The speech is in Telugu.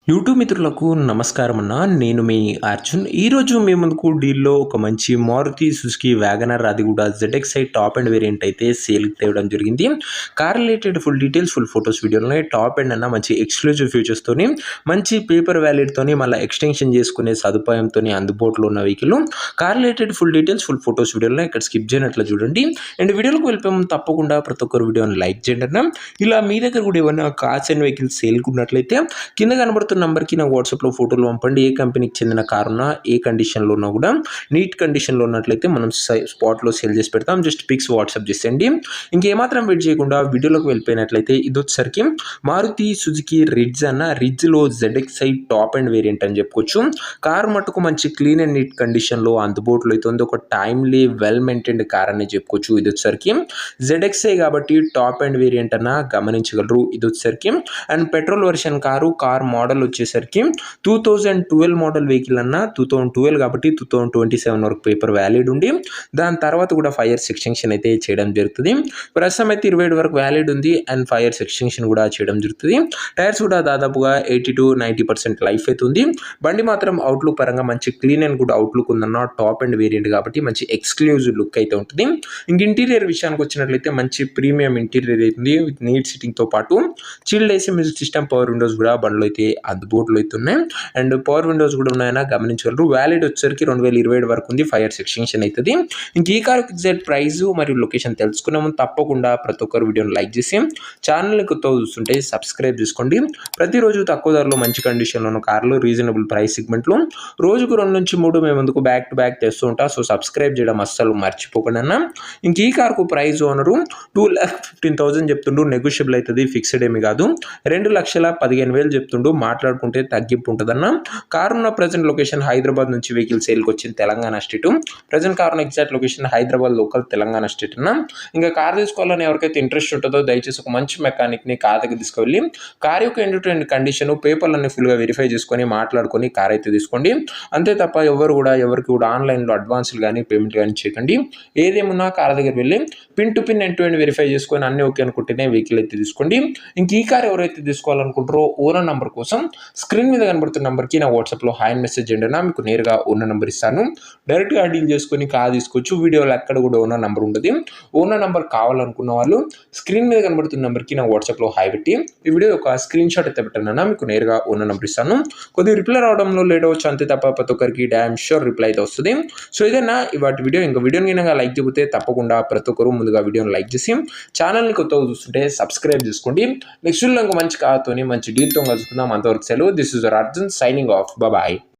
యూట్యూబ్ మిత్రులకు నమస్కారం అన్న. నేను మీ అర్జున్. ఈరోజు మీ ముందుకు డీల్‌లో ఒక మంచి మారుతి సుజుకి వ్యాగనర్, అది కూడా జెడ్ఎక్స్ఐ టాప్ ఎండ్ వేరియంట్ అయితే సేల్‌కి తేవడం జరిగింది. Car related full details, full photos వీడియోలోనే టాప్ ఎండ్ అన్న మంచి ఎక్స్‌క్లూజివ్ ఫీచర్స్‌తోని, మంచి పేపర్ వ్యాలిడ్‌తోని, మళ్ళీ ఎక్స్‌టెన్షన్ చేసుకునే సదుపాయంతోని అందుబాటులో ఉన్న vehicle. Car related full details, full photos వీడియోలో ఇక్కడ స్కిప్ చేయనట్లు చూడండి. అండ్ వీడియోలోకి వెళ్ళిపోయే ముందు తప్పకుండా ప్రతి ఒక్కరు వీడియోని లైక్ చేయండి అన్న. ఇలా మీ దగ్గర కూడా ఏమైనా కార్స్ అండ్ వెహికల్స్ సేల్‌కి ఉన్నట్లయితే కింద కనబడుతున్న నంబర్కి నాకు వాట్సాప్లో ఫోటోలు పంపండి. ఏ కంపెనీకి చెందిన కారు ఉన్నా, ఏ కండిషన్లో ఉన్నా కూడా, నీట్ కండిషన్లో ఉన్నట్లయితే మనం స్పాట్లో సేల్ చేసి పెడతాం. జస్ట్ పిక్స్ వాట్సాప్ చేసేయండి. ఇంకేమాత్రం వెయిట్ చేయకుండా వీడియోలోకి వెళ్ళిపోయినట్లయితే ఇది వచ్చేసరికి మారుతి సుజుకి రిడ్జ్ అన్న. రిడ్జ్లో జెడ్ఎక్స్ఐ టాప్ అండ్ వేరియంట్ అని చెప్పుకోవచ్చు. కారు మట్టుకు మంచి క్లీన్ అండ్ నీట్ కండిషన్లో అందుబాటులో అవుతుంది. ఒక టైమ్లీ వెల్ మెయింటైన్డ్ కార్ అని చెప్పుకోవచ్చు. ఇది వచ్చేసరికి జెడ్ఎక్స్ఐ కాబట్టి టాప్ అండ్ వేరియంట్ అన్న గమనించగలరు. ఇది వచ్చేసరికి and petrol version car model వచ్చేసరికి 2012 మోడల్ వెహికల్ అన్న. 2012 కాబట్టి 2027 వరకు పేపర్ వ్యాలిడ్ ఉండి, దాని తర్వాత కూడా 5 years ఎక్స్టెన్షన్ అయితే చేయడం జరుగుతుంది. ప్రస్తుతం అయితే 27 వరకు వ్యాలిడ్ ఉంది అండ్ 5 years ఎక్స్టెన్షన్ కూడా చేయడం జరుగుతుంది. టైర్స్ కూడా దాదాపుగా 80-90% లైఫ్ అవుతుంది. బండి మాత్రం అవుట్లుక్ పరంగా మంచి క్లీన్ అండ్ గుడ్ అవుట్లుక్ ఉందన్న. టాప్ అండ్ వేరియంట్ కాబట్టి మంచి ఎక్స్క్లూజివ్ లుక్ అయితే ఉంటుంది. ఇంక ఇంటీరియర్ విషయానికి వచ్చినట్లయితే మంచి ప్రీమియం ఇంటీరియర్ అవుతుంది. విత్ నీట్ సిట్టింగ్తో పాటు chilled AC music system, power Windows కూడా బండ్లో అయితే అందుబాటులో అయితే ఉన్నాయి. అండ్ పవర్ విండోస్ కూడా ఉన్నాయని గమనించగలరు. వ్యాలిడ్ వచ్చేసరికి 2027 వరకు ఉంది. 5 years ఎక్స్టెన్షన్ అవుతుంది. ఇంక ఈ కార్ ఎగ్జాక్ట్ ప్రైస్ మరియు లొకేషన్ తెలుసుకున్నాము. తప్పకుండా ప్రతి ఒక్కరు వీడియోని లైక్ చేసి ఛానల్ని కొత్తగా చూస్తుంటే సబ్స్క్రైబ్ చేసుకోండి. ప్రతిరోజు తక్కువ ధరలో మంచి కండిషన్లో ఉన్న కార్లు, రీజనబుల్ ప్రైస్ సెగ్మెంట్లో రోజుకు 2 నుంచి 3 మేము ముందుకు బ్యాక్ టు బ్యాక్ తెస్తూ ఉంటా. సో సబ్స్క్రైబ్ చేయడం అస్సలు మర్చిపోకండి అన్న. ఇంక ఈ కార్కు ప్రైస్ ఓనరు 2,15,000 చెప్తుండు. నెగోషియబుల్ అవుతుంది, ఫిక్స్డ్ ఏమి కాదు. 2,15,000 చెప్తుండు. మాట్లాడుకుంటే తగ్గింపు ఉంటుందన్న. కారు ఉన్న ప్రజెంట్ లొకేషన్ హైదరాబాద్ నుంచి వెహికల్ సేల్కి వచ్చింది తెలంగాణ స్టేట్. ప్రజెంట్ కార్ ఉన్న exact location Hyderabad local Telangana state అన్న. ఇంకా కార్ తీసుకోవాలని ఎవరికైతే ఇంట్రెస్ట్ ఉంటుందో దయచేసి ఒక మంచి మెకానిక్ని కార్ దగ్గర తీసుకువెళ్ళి కార్ యొక్క ఎండ్ టు ఎండ్ కండిషన్, పేపర్లన్నీ ఫుల్గా వెరిఫై చేసుకొని మాట్లాడుకొని కార్ అయితే తీసుకోండి. అంతే తప్ప ఎవరికి కూడా ఆన్లైన్లో అడ్వాన్స్లు కానీ పేమెంట్ కానీ చేయకండి. ఏదేమున్నా కార్ దగ్గర వెళ్ళి pin to pin end to end verify చేసుకొని అన్నీ ఓకే అనుకుంటేనే వెహికల్ అయితే తీసుకోండి. ఇంక ఈ కార్ ఎవరైతే తీసుకోవాలనుకుంటారో ఓనర్ నంబర్ కోసం స్క్రీన్ మీద కనబడుతున్న నెంబర్కి నా వాట్సాప్లో హాయ్ మెసేజ్ చేయండి అన్న. మీకు నేరుగా ఓనర్ నెంబర్ ఇస్తాను. డైరెక్ట్గా డీల్ చేసుకొని కార్ తీసుకోవచ్చు. వీడియోలో ఎక్కడ కూడా ఓనర్ నెంబర్ ఉంటుంది. ఓనర్ నెంబర్ కావాలనుకున్న వాళ్ళు స్క్రీన్ మీద కనబడుతున్న నెంబర్కి నా వాట్సాప్లో హాయ్ పెట్టి ఈ వీడియో ఒక స్క్రీన్ షాట్ అయితే పెట్టండి అన్న. మీకు నేరుగా ఓనర్ నెంబర్ ఇస్తాను. కొద్దిగా రిప్లై రావడంలో లేట్ అవచ్చు, అంతే తప్ప ప్రతి ఒక్కరికి డ్యామ్ షూర్ రిప్లై అయితే వస్తుంది. సో ఇదేనా ఇవాటి వీడియో. ఇంకా వీడియోని కనుక లైక్ చెబితే తప్పకుండా ప్రతి ఒక్కరు ముందుగా వీడియోని లైక్ చేసి ఛానల్ని కొత్తగా చూస్తుంటే సబ్స్క్రైబ్ చేసుకోండి. నెక్స్ట్ వీడియోలో మంచి కారుతోని మంచి డీల్తో కలుసుకుందాం. అంతవరకు సెలవు. This is Arjun signing off. Bye.